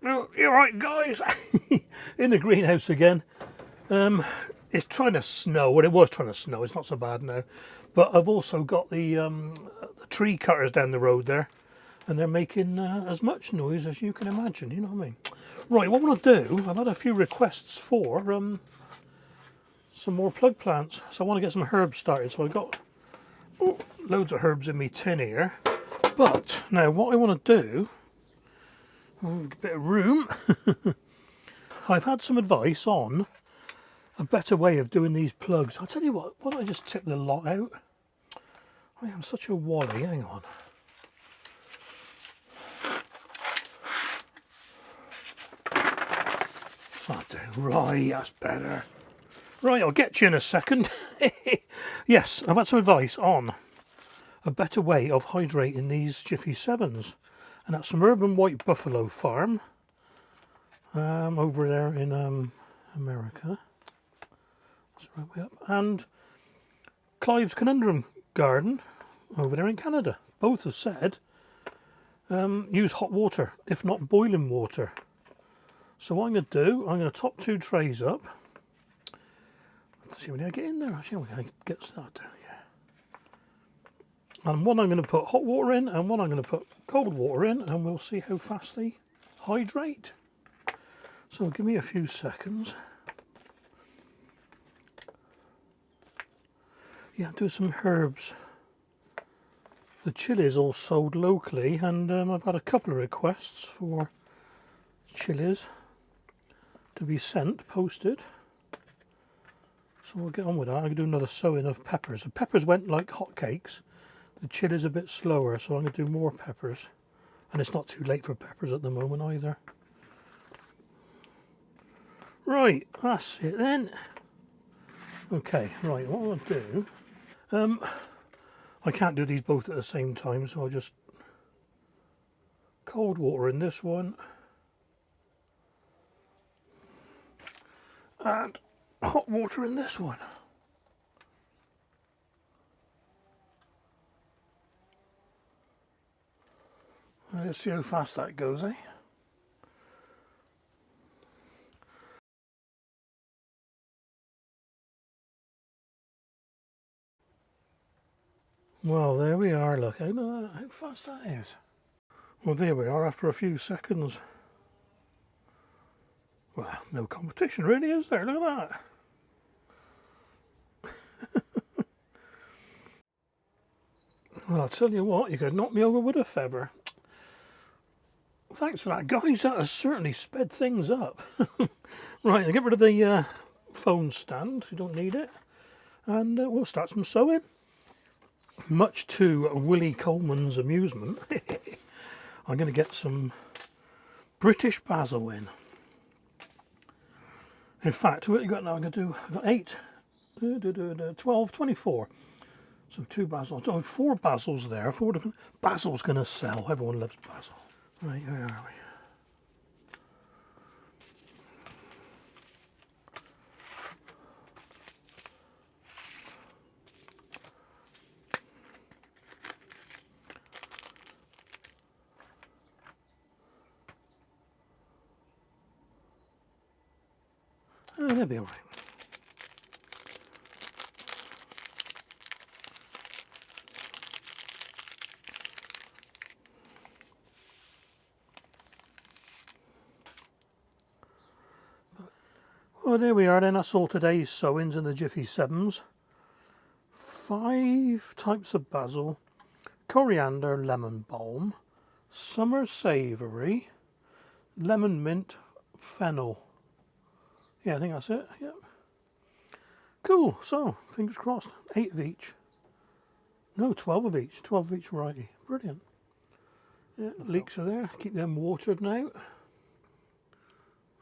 Oh, you alright, guys? In the greenhouse again. It's trying to snow. Well, it was trying to snow. It's not so bad now. But I've also got the tree cutters down the road there, and they're making as much noise as you can imagine. You know what I mean? Right. What I want to do? I've had a few requests for some more plug plants, so I want to get some herbs started. So I've got loads of herbs in my tin here. But now, what I want to do, a bit of room. I've had some advice on a better way of doing these plugs. I'll tell you what, why don't I just tip the lot out? I am such a wally, hang on. That'll do. Right, that's better. Right, I'll get you in a second. Yes, I've had some advice on a better way of hydrating these Jiffy 7s. And that's from Urban White Buffalo Farm, over there in America. That's right way up. And Clive's Conundrum Garden, over there in Canada. Both have said use hot water, if not boiling water. So what I'm going to do, I'm going to top 2 trays up. Let's see when I get in there. Actually, we're going to get started. And one I'm going to put hot water in, and one I'm going to put cold water in, and we'll see how fast they hydrate. So give me a few seconds. Yeah, do some herbs. The chilies all sold locally, and I've had a couple of requests for chilies to be sent, posted. So we'll get on with that. I'm going to do another sowing of peppers. The peppers went like hotcakes. The chili's a bit slower, so I'm going to do more peppers. And it's not too late for peppers at the moment either. Right, that's it then. Okay, right, what I'll do... I can't do these both at the same time, so I'll just... cold water in this one. And hot water in this one. Let's see how fast that goes, eh? Well, there we are, look, how fast that is. Well, there we are after a few seconds. Well, no competition really, is there? Look at that. Well, I'll tell you what, you could knock me over with a feather. Thanks for that, guys. That has certainly sped things up. Right, I'll get rid of the phone stand. You don't need it. And we'll start some sowing. Much to Willie Coleman's amusement, I'm going to get some British basil in. In fact, what you got now? I'm going to do, I've got 8, 12, 24. So 2 basils, oh, 4 basils there. 4 different, basil's going to sell. Everyone loves basil. Right, where are we? Oh, they'll be all right. Well, there we are then. That's all today's sowings in the Jiffy 7s. 5 types of basil, coriander, lemon balm, summer savoury, lemon mint, fennel. Yeah, I think that's it. Yep. Cool. So, fingers crossed. 8 of each. No, 12 of each. 12 of each variety. Brilliant. Yeah, leeks are there. Keep them watered now.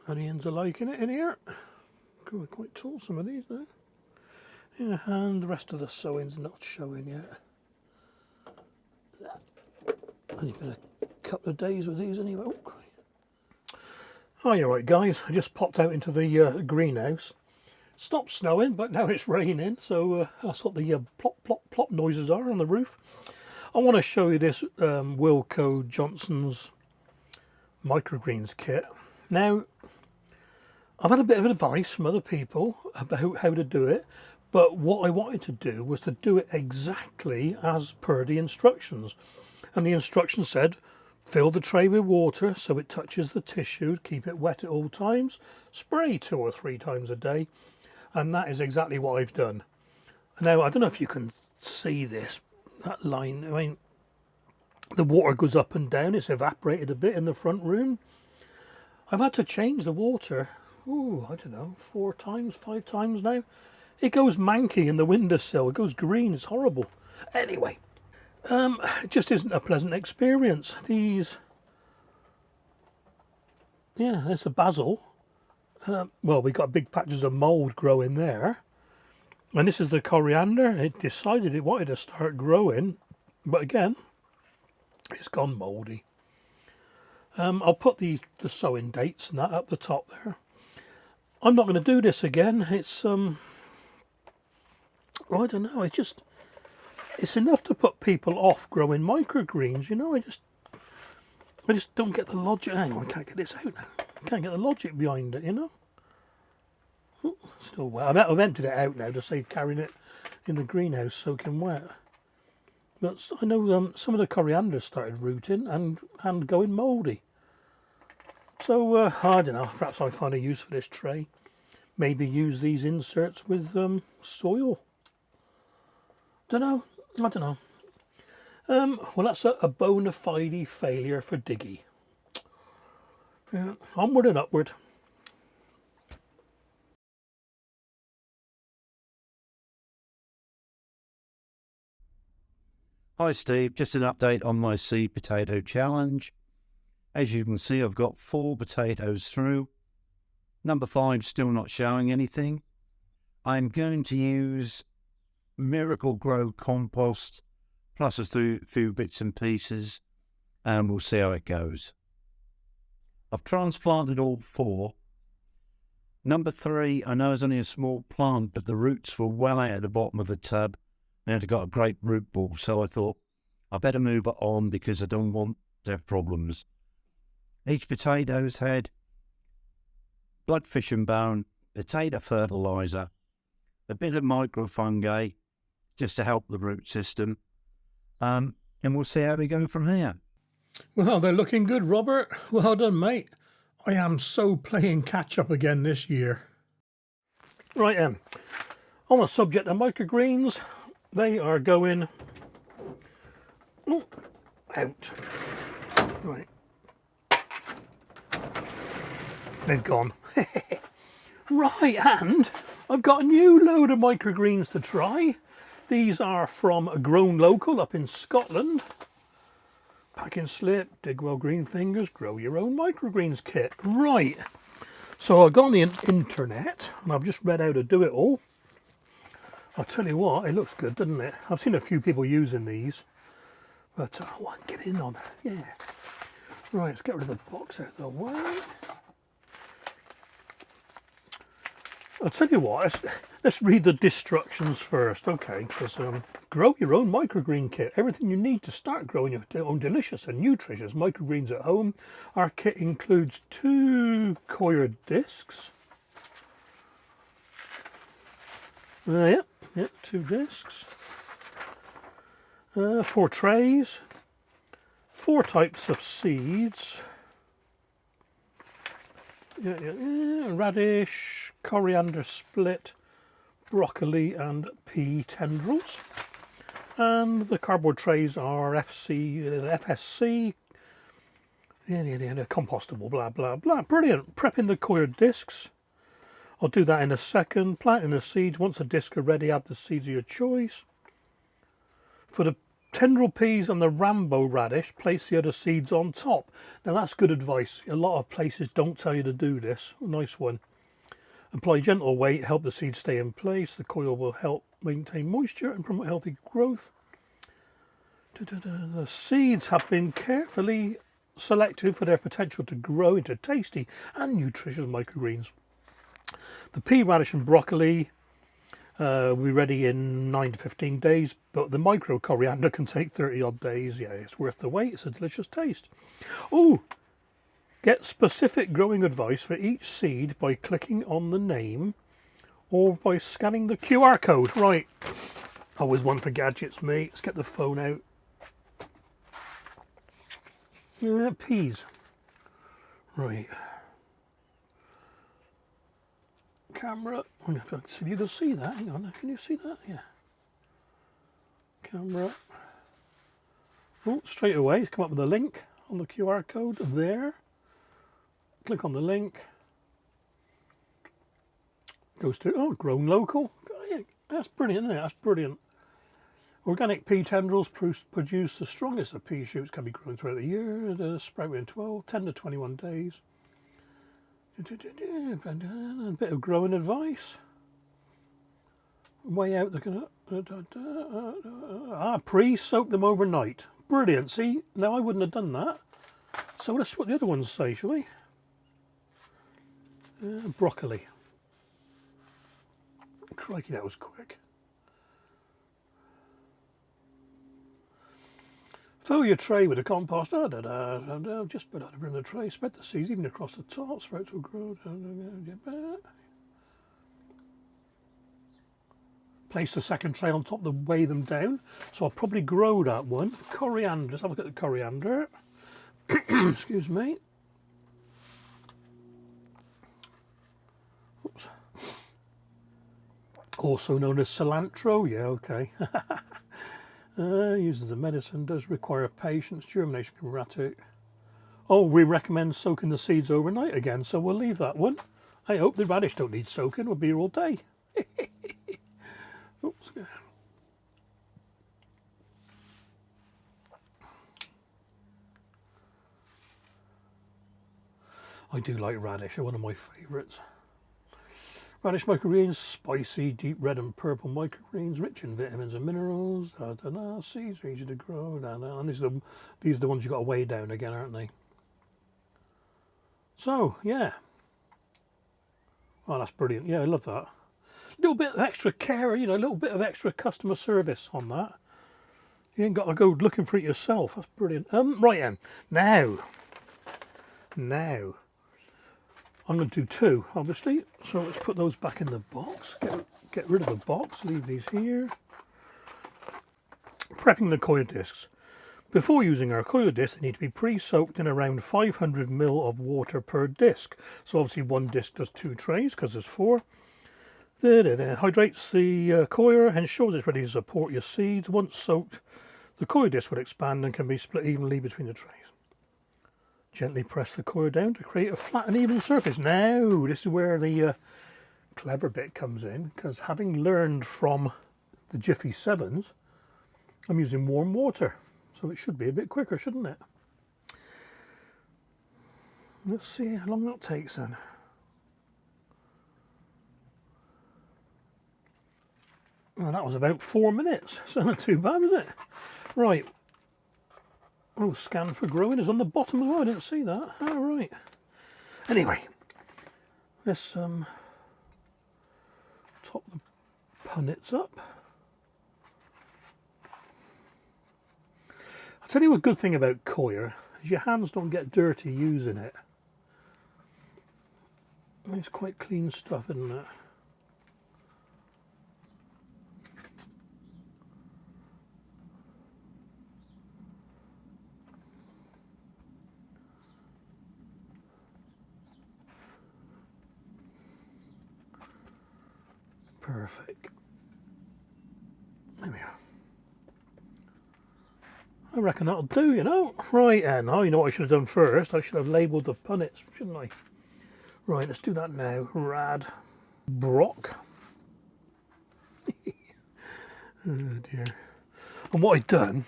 Onions are liking it in here. Cool, quite tall, some of these now. Yeah, and the rest of the sowing's not showing yet. Only been a couple of days with these anyway. Oh, you're right, guys. I just popped out into the greenhouse. Stopped snowing, but now it's raining, so that's what the plop, plop, plop noises are on the roof. I want to show you this Wilco Johnson's Microgreens kit. Now, I've had a bit of advice from other people about how to do it, but what I wanted to do was to do it exactly as per the instructions. And the instructions said, fill the tray with water so it touches the tissue, keep it wet at all times, spray 2 or 3 times a day, and that is exactly what I've done. Now, I don't know if you can see this, that line. I mean, the water goes up and down. It's evaporated a bit in the front room. I've had to change the water, I don't know, 4 times, 5 times now. It goes manky in the windowsill. It goes green. It's horrible. Anyway, it just isn't a pleasant experience. These, yeah, there's the basil. Well, we got big patches of mould growing there. And this is the coriander. It decided it wanted to start growing, but again, it's gone mouldy. I'll put the sowing dates and that up the top there. I'm not going to do this again. It's I don't know. It's enough to put people off growing microgreens. You know, I just don't get the logic. Hang on, I can't get this out now. I can't get the logic behind it. You know. Ooh, still wet. I've emptied it out now to save carrying it in the greenhouse soaking wet. But I know some of the coriander started rooting and going mouldy. So I don't know, perhaps I'll find a use for this tray. Maybe use these inserts with soil. I don't know. Well, that's a bona fide failure for Diggy. Yeah, onward and upward. Hi Steve, just an update on my seed potato challenge. As you can see, I've got 4 potatoes through. Number 5 still not showing anything. I'm going to use Miracle-Gro compost plus a few bits and pieces, and we'll see how it goes. I've transplanted all 4. Number 3, I know it's only a small plant, but the roots were well out at the bottom of the tub. And it got a great root ball, so I thought I better move it on because I don't want to have problems. Each potato's had bloodfish and bone, potato fertiliser, a bit of microfungi just to help the root system, and we'll see how we go from here. Well, they're looking good, Robert. Well done, mate. I am so playing catch up again this year. Right, on the subject of microgreens, they are going out. Right. They've gone. Right, and I've got a new load of microgreens to try. These are from Grown Local up in Scotland. Packing slip, dig well green fingers, grow your own microgreens kit. Right. So I've gone on the internet and I've just read how to do it all. I'll tell you what, it looks good, doesn't it? I've seen a few people using these, but get in on it, yeah. Right, let's get rid of the box out of the way. I'll tell you what, let's read the instructions first, okay? Because grow your own microgreen kit, everything you need to start growing your own delicious and nutritious microgreens at home. Our kit includes 2 coir discs. Yep, 2 discs, 4 trays, 4 types of seeds, radish, coriander split, broccoli and pea tendrils, and the cardboard trays are FSC, compostable, blah blah blah. Brilliant. Prepping the coir discs. I'll do that in a second. Planting the seeds. Once the discs are ready, add the seeds of your choice. For the tendril peas and the Rambo radish, place the other seeds on top. Now that's good advice. A lot of places don't tell you to do this. Nice one. Apply gentle weight, help the seeds stay in place. The coil will help maintain moisture and promote healthy growth. The seeds have been carefully selected for their potential to grow into tasty and nutritious microgreens. The pea, radish and broccoli will be ready in 9 to 15 days, but the micro coriander can take 30 odd days. Yeah, it's worth the wait. It's a delicious taste. Oh, Get specific growing advice for each seed by clicking on the name or by scanning the QR code. Right, always one for gadgets, mate. Let's get the phone out. Yeah, peas. Right. Camera. I'm going to have to see if you can see that. Hang on, can you see that? Yeah. Camera. Oh, straight away, it's come up with a link on the QR code there. Click on the link. Goes to, oh, grown local. Oh, yeah, that's brilliant, isn't it? That's brilliant. Organic pea tendrils produce the strongest of pea shoots, can be grown throughout the year. The sprout within 10 to 21 days. A bit of growing advice. Way out, pre-soak them overnight. Brilliant. See, now I wouldn't have done that. So let's see what the other ones say, shall we? Broccoli. Crikey, that was quick. Fill your tray with a compost. Just put out the brim of the tray. Spread the seeds even across the top. Sprouts will grow. Place the second tray on top to weigh them down. So I'll probably grow that one. Coriander. Let's have a look at the coriander. Excuse me. Oops. Also known as cilantro. Yeah, okay. Used as a medicine, does require patience. Germination can be erratic. Oh, we recommend soaking the seeds overnight again, so we'll leave that one. I hope the radish don't need soaking. We'll be here all day. Oops. I do like radish. They're one of my favourites. Radish microgreens, spicy, deep red and purple microgreens, rich in vitamins and minerals. Seeds are easy to grow. And these are the ones you've got to weigh down again, aren't they? So, yeah. Oh, that's brilliant. Yeah, I love that. A little bit of extra care, you know, a little bit of extra customer service on that. You ain't got to go looking for it yourself. That's brilliant. Right then. Now. I'm going to do two, obviously. So let's put those back in the box. Get rid of the box. Leave these here. Prepping the coir discs. Before using our coir discs, they need to be pre-soaked in around 500 ml of water per disc. So obviously one disc does 2 trays because there's 4. Hydrates the coir and ensures it's ready to support your seeds. Once soaked, the coir disc will expand and can be split evenly between the trays. Gently press the coir down to create a flat and even surface. Now, this is where the clever bit comes in, because having learned from the Jiffy 7s, I'm using warm water. So it should be a bit quicker, shouldn't it? Let's see how long that takes then. Well, that was about 4 minutes. So not too bad, is it? Right. Oh, scan for growing is on the bottom as well. I didn't see that. Oh, right. Anyway, let's top the punnets up. I'll tell you a good thing about coir is your hands don't get dirty using it. It's quite clean stuff, isn't it? Perfect. There we are. I reckon that'll do, you know. Right then, oh, you know what I should have done first? I should have labelled the punnets, shouldn't I? Right, let's do that now. Rad. Brock. Oh dear. And what I've done,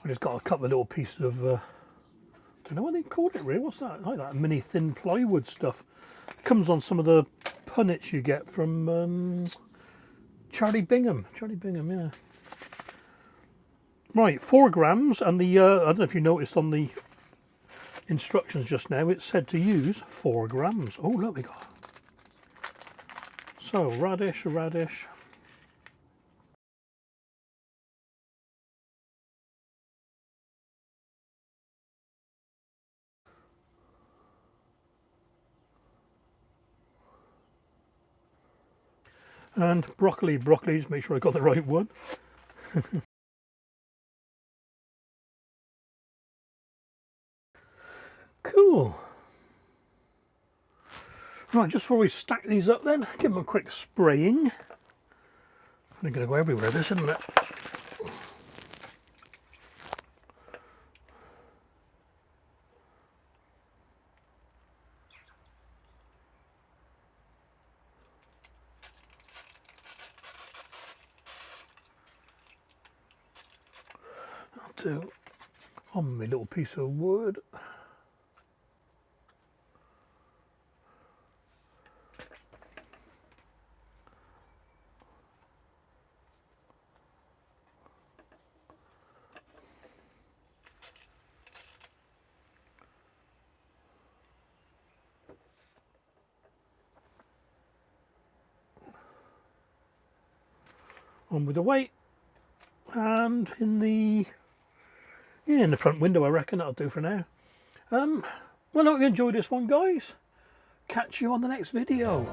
I just got a couple of little pieces of, don't know what they called it really, what's that? Like that mini thin plywood stuff. Comes on some of the punnets you get from Charlie Bingham. Charlie Bingham, yeah. Right, 4 grams, and the I don't know if you noticed on the instructions just now, it said to use 4 grams. Oh, look, we got. So, radish. And broccoli, just make sure I got the right one. Cool. Right, just before we stack these up then, give them a quick spraying. They're going to go everywhere, this, isn't it? I'll do on my little piece of wood. On with the weight, and in the front window, I reckon that'll do for now. Well, I hope you enjoyed this one, guys. Catch you on the next video.